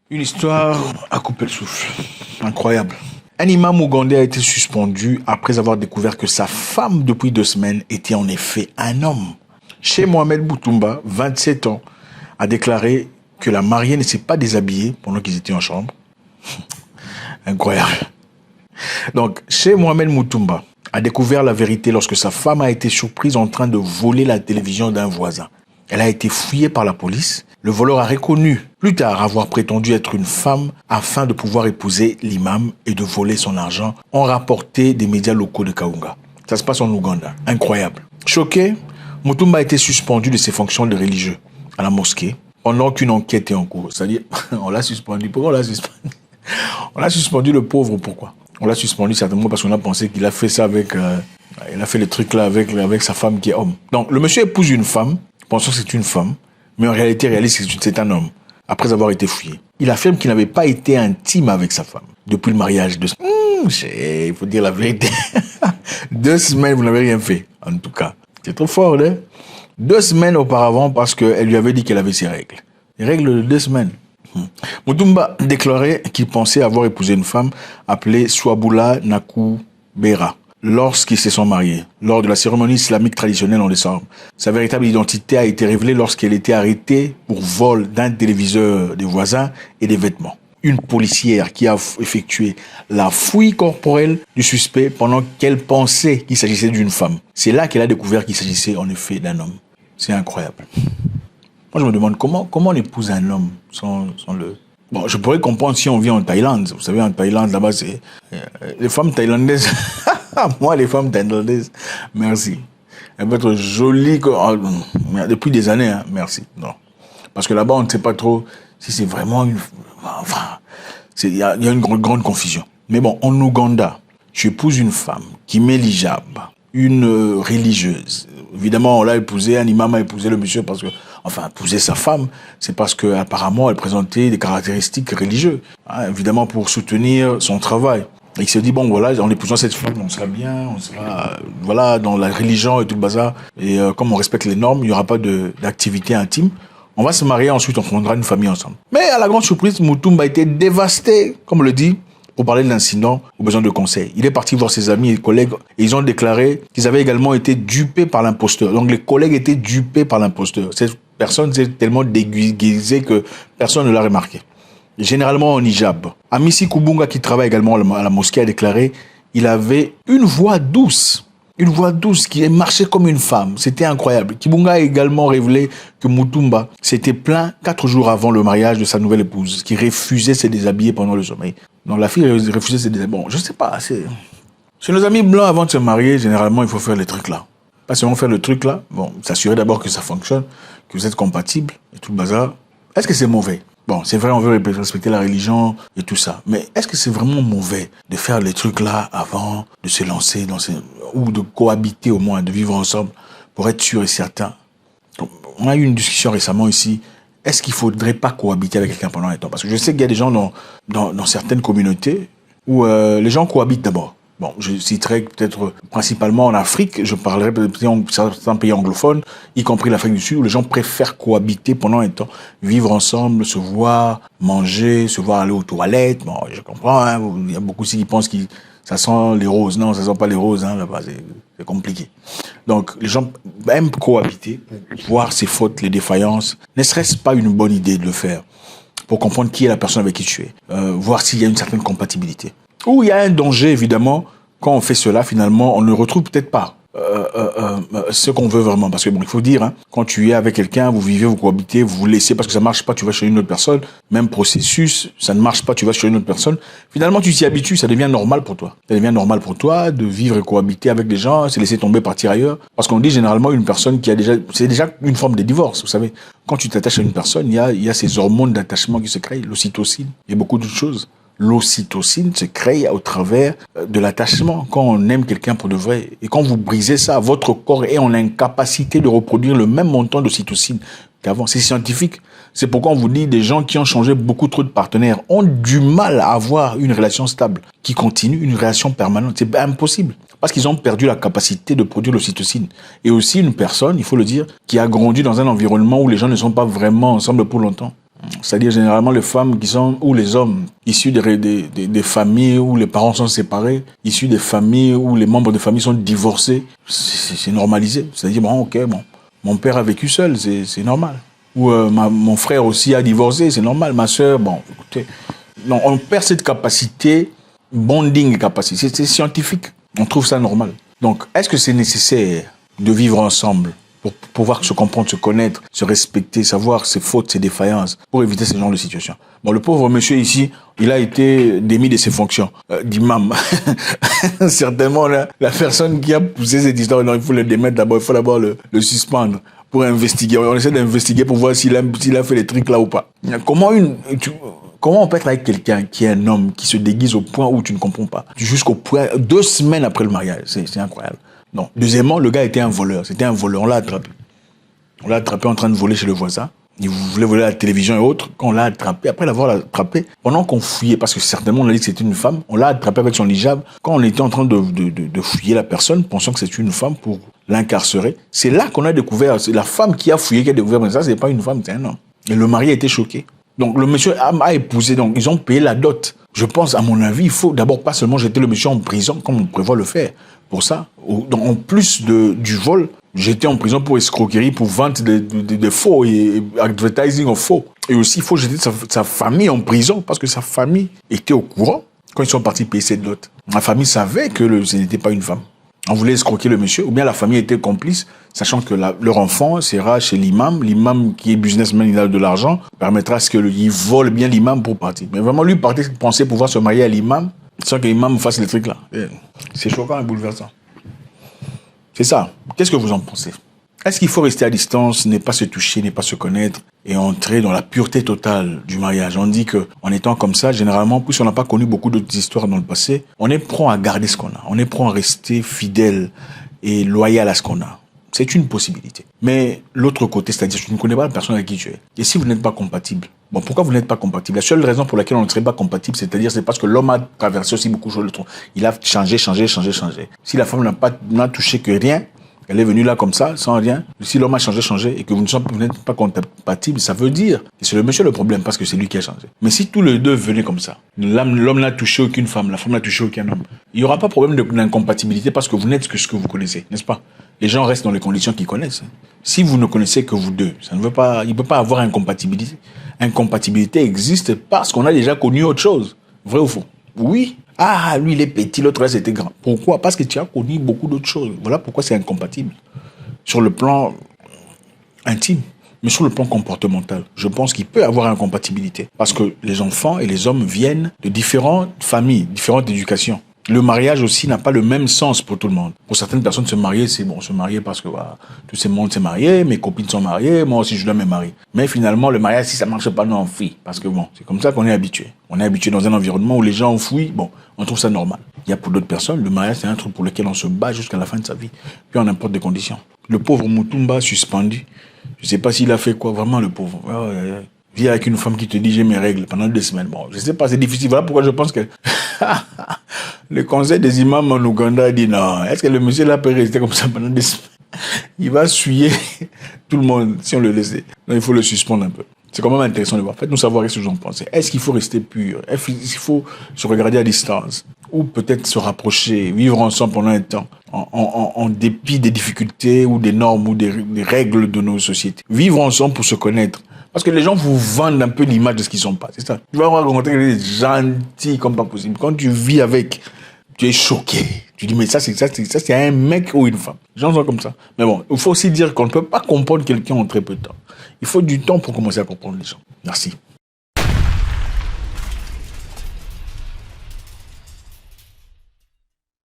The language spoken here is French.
Une histoire à couper le souffle. Incroyable. Un imam ougandais a été suspendu après avoir découvert que sa femme, depuis 2 semaines, était en effet un homme. Cheikh Mohamed Boutoumba, 27 ans, a déclaré que la mariée ne s'est pas déshabillée pendant qu'ils étaient en chambre. Incroyable. Donc, Cheikh Mohamed Boutoumba a découvert la vérité lorsque sa femme a été surprise en train de voler la télévision d'un voisin. Elle a été fouillée par la police. Le voleur a reconnu plus tard avoir prétendu être une femme afin de pouvoir épouser l'imam et de voler son argent, ont rapporté des médias locaux de Kaunga. Ça se passe en Ouganda. Incroyable. Choqué, Boutoumba a été suspendu de ses fonctions de religieux à la mosquée pendant qu'une enquête est en cours. C'est-à-dire, on l'a suspendu. Pourquoi on l'a suspendu? On a suspendu le pauvre, pourquoi? On l'a suspendu certainement parce qu'on a pensé qu'il a fait ça avec... il a fait le truc là avec sa femme qui est homme. Donc, le monsieur épouse une femme, pensant que c'est une femme, mais en réalité réalise que c'est un homme, après avoir été fouillé. Il affirme qu'il n'avait pas été intime avec sa femme depuis le mariage. Il faut dire la vérité. 2 semaines, vous n'avez rien fait, en tout cas. C'est trop fort, hein? 2 semaines auparavant, parce qu'elle lui avait dit qu'elle avait ses règles. Les règles de 2 semaines. Boutoumba déclarait qu'il pensait avoir épousé une femme appelée Swabula Nakubera lorsqu'ils se sont mariés, lors de la cérémonie islamique traditionnelle en décembre. Sa véritable identité a été révélée lorsqu'elle était arrêtée pour vol d'un téléviseur des voisins et des vêtements. Une policière qui a effectué la fouille corporelle du suspect pendant qu'elle pensait qu'il s'agissait d'une femme. C'est là qu'elle a découvert qu'il s'agissait en effet d'un homme. C'est incroyable. Moi, je me demande comment on épouse un homme sans le... Bon, je pourrais comprendre si on vit en Thaïlande. Vous savez, en Thaïlande, là-bas, c'est... les femmes thaïlandaises... Moi, les femmes thaïlandaises, merci. Elles peuvent être jolies depuis des années, hein, merci. Non. Parce que là-bas, on ne sait pas trop si c'est vraiment une... Enfin, il y a une grande confusion. Mais bon, en Ouganda, tu épouses une femme qui met l'hijab, une religieuse. Évidemment, on l'a épousé, un imam a épousé le monsieur parce que... Enfin, épouser sa femme, c'est parce qu'apparemment, elle présentait des caractéristiques religieuses. Hein, évidemment, pour soutenir son travail. Et il se dit, bon, voilà, en épousant cette femme, on sera bien, on sera, voilà, dans la religion et tout le bazar. Et comme on respecte les normes, il n'y aura pas d'activité intime. On va se marier, ensuite on fondera une famille ensemble. Mais à la grande surprise, Boutoumba a été dévasté, comme on le dit, pour parler de l'incident, au besoin de conseils. Il est parti voir ses amis et collègues et ils ont déclaré qu'ils avaient également été dupés par l'imposteur. Donc les collègues étaient dupés par l'imposteur. Cette personne s'est tellement déguisée que personne ne l'a remarqué. Généralement en hijab. Amissi Kubunga, qui travaille également à la mosquée, a déclaré qu'il avait une voix douce. Une voix douce qui marchait comme une femme. C'était incroyable. Kibunga a également révélé que Boutoumba s'était plaint 4 jours avant le mariage de sa nouvelle épouse, qui refusait de se déshabiller pendant le sommeil. Donc la fille refusait de se déshabiller. Bon, je sais pas. Chez nos amis blancs, avant de se marier, généralement, il faut faire les trucs là. Pas seulement faire le truc là. Bon, s'assurer d'abord que ça fonctionne, que vous êtes compatibles et tout le bazar. Est-ce que c'est mauvais? Bon, c'est vrai, on veut respecter la religion et tout ça. Mais est-ce que c'est vraiment mauvais de faire les trucs là avant de se lancer ou de cohabiter au moins, de vivre ensemble pour être sûr et certain? On a eu une discussion récemment ici. Est-ce qu'il faudrait pas cohabiter avec quelqu'un pendant un temps? Parce que je sais qu'il y a des gens dans certaines communautés où les gens cohabitent d'abord. Bon, je citerai peut-être principalement en Afrique, je parlerai peut-être en certains pays anglophones, y compris l'Afrique du Sud, où les gens préfèrent cohabiter pendant un temps, vivre ensemble, se voir, manger, se voir aller aux toilettes. Bon, je comprends, hein, il y a beaucoup aussi qui pensent que ça sent les roses. Non, ça sent pas les roses, hein, là-bas, c'est compliqué. Donc, les gens aiment cohabiter, voir ses fautes, les défaillances. Ne serait-ce pas une bonne idée de le faire pour comprendre qui est la personne avec qui tu es, voir s'il y a une certaine compatibilité. Ou il y a un danger, évidemment, quand on fait cela, finalement, on ne retrouve peut-être pas ce qu'on veut vraiment. Parce que, bon, il faut dire, hein, quand tu es avec quelqu'un, vous vivez, vous cohabitez, vous vous laissez, parce que ça marche pas, tu vas chez une autre personne, même processus, ça ne marche pas, tu vas chez une autre personne. Finalement, tu t'y habitues, ça devient normal pour toi. Ça devient normal pour toi de vivre et cohabiter avec des gens, se laisser tomber, partir ailleurs. Parce qu'on dit généralement une personne qui a déjà, c'est déjà une forme de divorce, vous savez. Quand tu t'attaches à une personne, il y a ces hormones d'attachement qui se créent, l'ocytocine, et beaucoup d'autres choses. L'ocytocine se crée au travers de l'attachement, quand on aime quelqu'un pour de vrai. Et quand vous brisez ça, votre corps est en incapacité de reproduire le même montant d'ocytocine qu'avant. C'est scientifique. C'est pourquoi on vous dit des gens qui ont changé beaucoup trop de partenaires ont du mal à avoir une relation stable, qui continue, une relation permanente. C'est impossible. Parce qu'ils ont perdu la capacité de produire l'ocytocine. Et aussi une personne, il faut le dire, qui a grandi dans un environnement où les gens ne sont pas vraiment ensemble pour longtemps. C'est-à-dire généralement les femmes qui sont, ou les hommes issus des familles où les parents sont séparés, issus des familles où les membres de famille sont divorcés, c'est normalisé. C'est-à-dire, bon, ok, bon, mon père a vécu seul, c'est normal. Ou mon frère aussi a divorcé, c'est normal. Ma soeur, bon, écoutez, non, on perd cette capacité, bonding capacité, c'est scientifique. On trouve ça normal. Donc, est-ce que c'est nécessaire de vivre ensemble pour pouvoir se comprendre, se connaître, se respecter, savoir ses fautes, ses défaillances, pour éviter ce genre de situation? Bon, le pauvre monsieur ici, il a été démis de ses fonctions d'imam. Certainement, la personne qui a poussé cette histoire, non, il faut le démettre d'abord, il faut d'abord le suspendre pour investiguer. On essaie d'investiguer pour voir s'il a fait les trucs là ou pas. Comment on peut être avec quelqu'un qui est un homme, qui se déguise au point où tu ne comprends pas? Jusqu'au point, 2 semaines après le mariage, c'est incroyable. Non. Deuxièmement, le gars était un voleur. C'était un voleur. On l'a attrapé. On l'a attrapé en train de voler chez le voisin. Il voulait voler la télévision et autres. Quand on l'a attrapé, après l'avoir attrapé, pendant qu'on fouillait, parce que certainement on a dit que c'était une femme, on l'a attrapé avec son hijab. Quand on était en train de fouiller la personne, pensant que c'était une femme pour l'incarcérer, c'est là qu'on a découvert, c'est la femme qui a fouillé qui a découvert, mais ça, c'est pas une femme, c'est un homme. Et le mari a été choqué. Donc le monsieur a épousé, donc ils ont payé la dot. Je pense, à mon avis, il faut d'abord pas seulement jeter le monsieur en prison, comme on prévoit le faire. Pour ça, donc, en plus du vol, j'étais en prison pour escroquerie, pour vente de faux et advertising en faux. Et aussi, il faut jeter sa famille en prison, parce que sa famille était au courant quand ils sont partis payer cette dot. La famille savait que ce n'était pas une femme. On voulait escroquer le monsieur, ou bien la famille était complice, sachant que leur enfant sera chez l'imam. L'imam qui est businessman, il a de l'argent, permettra à ce qu'il vole bien l'imam pour partir. Mais vraiment, lui pensait pouvoir se marier à l'imam, sans que l'imam fasse les trucs là. C'est choquant et bouleversant. C'est ça. Qu'est-ce que vous en pensez? Est-ce qu'il faut rester à distance, ne pas se toucher, ne pas se connaître et entrer dans la pureté totale du mariage? On dit qu'en étant comme ça, généralement, plus on n'a pas connu beaucoup d'autres histoires dans le passé, on est prompt à garder ce qu'on a. On est prompt à rester fidèle et loyal à ce qu'on a. C'est une possibilité. Mais l'autre côté, c'est-à-dire que tu ne connais pas la personne avec qui tu es. Et si vous n'êtes pas compatible, bon, pourquoi vous n'êtes pas compatible? La seule raison pour laquelle on ne serait pas compatible, c'est parce que l'homme a traversé aussi beaucoup de choses. Il a changé. Si la femme n'a touché que rien, elle est venue là comme ça, sans rien. Si l'homme a changé et que vous n'êtes pas compatible, ça veut dire que c'est le monsieur le problème parce que c'est lui qui a changé. Mais si tous les deux venaient comme ça, l'homme n'a touché aucune femme, la femme n'a touché aucun homme, il n'y aura pas de problème d'incompatibilité parce que vous n'êtes que ce que vous connaissez, n'est-ce pas? Les gens restent dans les conditions qu'ils connaissent. Si vous ne connaissez que vous deux, il ne peut pas avoir incompatibilité. Incompatibilité existe parce qu'on a déjà connu autre chose. Vrai ou faux? Oui. Ah, lui, il est petit, l'autre, là, c'était grand. Pourquoi? Parce que tu as connu beaucoup d'autres choses. Voilà pourquoi c'est incompatible. Sur le plan intime, mais sur le plan comportemental, je pense qu'il peut y avoir incompatibilité. Parce que les enfants et les hommes viennent de différentes familles, différentes éducations. Le mariage aussi n'a pas le même sens pour tout le monde. Pour certaines personnes, se marier, c'est bon, se marier parce que voilà, tout ce monde s'est marié, mes copines sont mariées, moi aussi je dois me marier. Mais finalement, le mariage, si ça marche pas, nous on fuit. Parce que bon, c'est comme ça qu'on est habitué. On est habitué dans un environnement où les gens fuient, bon, on trouve ça normal. Il y a pour d'autres personnes, le mariage, c'est un truc pour lequel on se bat jusqu'à la fin de sa vie, puis en n'importe des conditions. Le pauvre Mutumba suspendu, je sais pas s'il a fait quoi, vraiment le pauvre. Vit avec une femme qui te dit j'ai mes règles pendant 2 semaines. Bon, je sais pas, c'est difficile. Voilà pourquoi je pense que le conseil des imams en Ouganda dit non. Est-ce que le monsieur là peut rester comme ça pendant 2 semaines? Il va suyer tout le monde si on le laissait. Donc il faut le suspendre un peu. C'est quand même intéressant de voir. Faites-nous savoir ce que vous en pensez. Est-ce qu'il faut rester pur? Est-ce qu'il faut se regarder à distance? Ou peut-être se rapprocher, vivre ensemble pendant un temps, en dépit des difficultés ou des normes ou des règles de nos sociétés. Vivre ensemble pour se connaître. Parce que les gens vous vendent un peu l'image de ce qu'ils sont pas. C'est ça. Tu vas rencontrer des gentils comme pas possible. Quand tu vis avec, tu es choqué. Tu dis, mais ça, c'est un mec ou une femme. Les gens sont comme ça. Mais bon, il faut aussi dire qu'on ne peut pas comprendre quelqu'un en très peu de temps. Il faut du temps pour commencer à comprendre les gens. Merci.